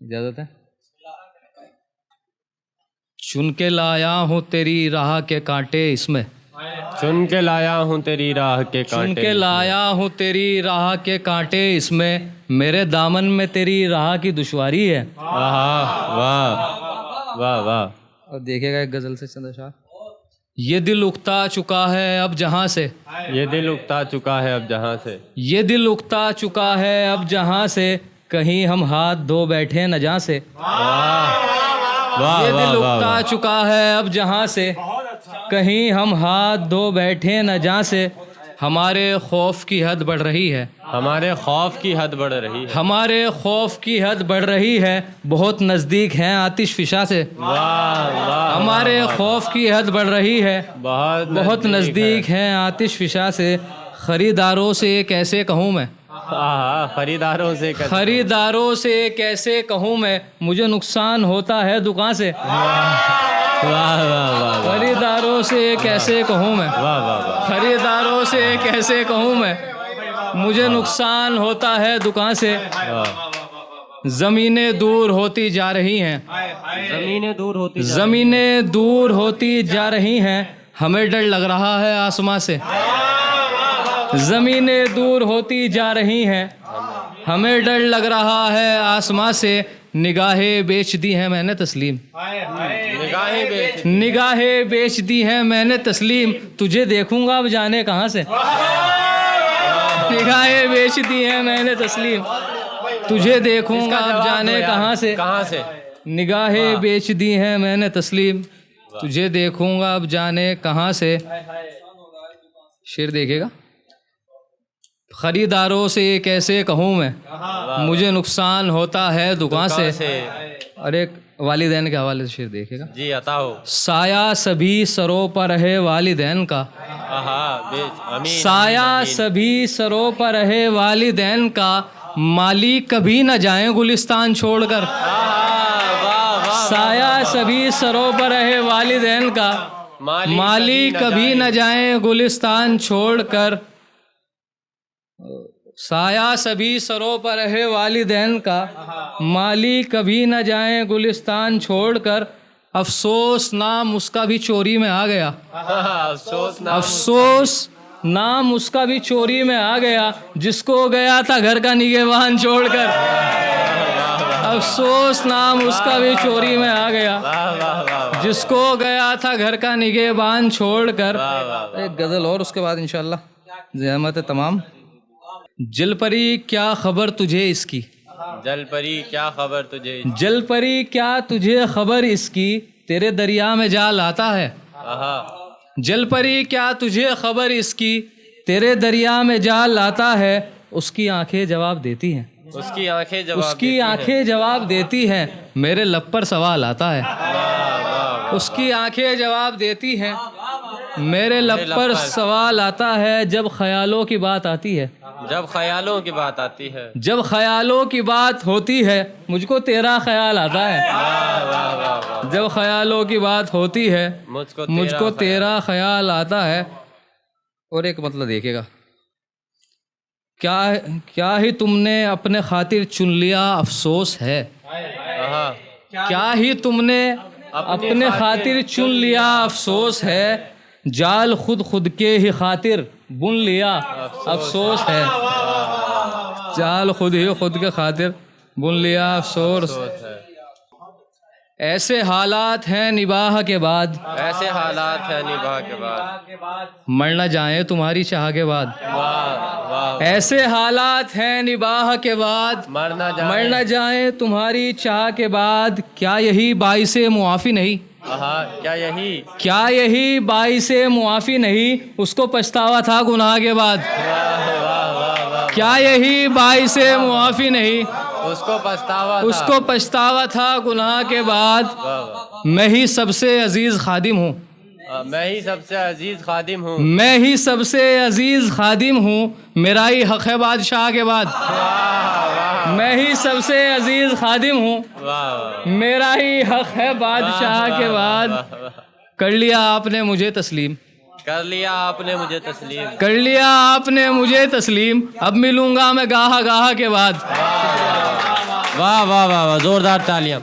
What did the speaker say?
اجازت ہے؟ چن کے لایا ہوں تیری راہ کے کانٹے اس میں، چن کے لایا ہوں تیری راہ کے چن کانٹے، کے لایا ہوں تیری راہ کے کانٹے اس میں، میرے دامن میں تیری راہ کی دشواری ہے۔ واہ واہ واہ۔ اور دیکھے گا ایک غزل سے چند اشعار۔ یہ دل اکتا چکا ہے اب جہاں سے، یہ دل اکتا چکا ہے اب جہاں سے، یہ دل اکتا چکا ہے اب جہاں سے، کہیں ہم ہاتھ دھو بیٹھے نہ جہاں سے۔ واہ یہ دل واہ اکتا واہ۔ چکا ہے اب جہاں سے، کہیں ہم ہاتھ دھو بیٹھے نہ جہاں سے، ہمارے خوف کی حد بڑھ رہی ہے، ہمارے خوف کی حد بڑھ رہی ہے، ہمارے خوف کی حد بڑھ رہی ہے، بہت نزدیک ہیں آتش فشاں سے۔ واہ واہ۔ ہمارے خوف کی حد بڑھ رہی ہے، بہت نزدیک ہیں آتش فشاں سے، خریداروں سے کیسے کہوں میں، خریداروں سے خریداروں سے کیسے کہوں میں، مجھے نقصان ہوتا ہے دکان سے۔ واہ واہ واہ خریداروں سے کیسے کہوں میں، واہ واہ۔ خریداروں سے کیسے کہوں میں، مجھے نقصان ہوتا ہے دکان سے۔ زمینیں دور ہوتی جا رہی ہیں، زمینیں دور ہوتی، زمینیں دور ہوتی جا رہی ہیں، ہمیں ڈر لگ رہا ہے آسمان سے۔ زمینیں دور ہوتی جا رہی ہیں، ہمیں ڈر لگ رہا ہے آسمان سے، نگاہیں بیچ دی ہیں میں نے تسلیم، نگاہیں بیچ دی ہیں میں نے تسلیم، تجھے دیکھوں گا اب جانے کہاں سے۔ نگاہیں بیچ دی ہیں میں نے تسلیم، تجھے دیکھوں گا اب جانے کہاں سے، کہاں سے؟ نگاہیں بیچ دی ہیں میں نے تسلیم، تجھے دیکھوں گا اب جانے کہاں سے۔ شعر دیکھے گا۔ خریداروں سے کیسے کہوں میں، مجھے نقصان ہوتا ہے دکان سے۔ اور ایک والدین کے حوالے سے شعر دیکھے گا۔ جی عطا ہو۔ سایہ سبھی سروں پر ہے والدین کا، سایہ سبھی سروں پر ہے والدین کا، مالی کبھی نہ جائیں گلستان چھوڑ کر۔ سایہ سبھی سروں پر ہے والدین کا، مالی کبھی نہ جائیں گلستان چھوڑ کر۔ سایہ سبھی سروں پر ہے والدین کا، مالی کبھی نہ جائیں گلستان چھوڑ کر، افسوس نام اس کا بھی چوری میں آ گیا، افسوس نام اس کا بھی چوری میں آ گیا، جس کو گیا تھا گھر کا نگہبان چھوڑ کر۔ افسوس نام اس کا بھی چوری میں آ گیا، جس کو گیا تھا گھر کا نگہبان چھوڑ کر۔ ایک غزل اور اس کے بعد انشاءاللہ زحمت تمام۔ جل پری کیا خبر تجھے اس کی، جل پری کیا خبر تجھے، جل پری کیا تجھے خبر اس کی، تیرے دریا میں جال آتا ہے۔ جل پری کیا تجھے خبر اس کی، تیرے دریا میں جال آتا ہے، اس کی آنکھیں جواب دیتی ہیں، اس کی آنکھیں جواب، اس کی آنکھیں جواب دیتی ہیں، میرے لب پر سوال آتا ہے۔ اس کی آنکھیں جواب دیتی ہیں، میرے لب پر سوال آتا ہے، جب خیالوں کی بات آتی ہے، جب خیالوں کی بات آتی ہے، جب خیالوں کی بات ہوتی ہے، مجھ کو تیرا خیال آتا ہے۔ جب خیالوں کی بات ہوتی ہے، مجھ کو تیرا خیال آتا ہے۔ اور ایک مطلب دیکھے گا، کیا ہی تم نے اپنے خاطر چن لیا افسوس ہے، کیا ہی تم نے اپنے خاطر چن لیا افسوس ہے، جال خود کے ہی خاطر بن لیا افسوس ہے، جال خود کے خاطر بن لیا افسوس ہے۔ ایسے حالات ہیں نباہ کے بعد، ایسے حالات ہیں نباہ کے بعد، مر نہ جائیں تمہاری چاہ کے بعد۔ ایسے حالات ہیں نباہ کے بعد، مر نہ جائیں تمہاری چاہ کے بعد، کیا یہی باعث معافی نہیں، کیا یہی باعث معافی نہیں، اس کو پچھتاوا تھا گناہ کے بعد۔ کیا یہی باعث معافی نہیں، اس کو پچھتاوا تھا گناہ کے بعد، میں ہی سب سے عزیز خادم ہوں، میں ہی سب سے عزیز خادم ہوں، میں ہی سب سے عزیز خادم ہوں، میرا ہی حق ہے بادشاہ کے بعد۔ میں ہی سب سے عزیز خادم ہوں، میرا ہی حق ہے بادشاہ کے بعد۔ کر لیا آپ نے مجھے تسلیم، کر لیا آپ نے مجھے تسلیم، کر لیا آپ نے مجھے تسلیم، اب ملوں گا میں گاہ کے بعد۔ واہ واہ واہ واہ، زوردار تالیاں.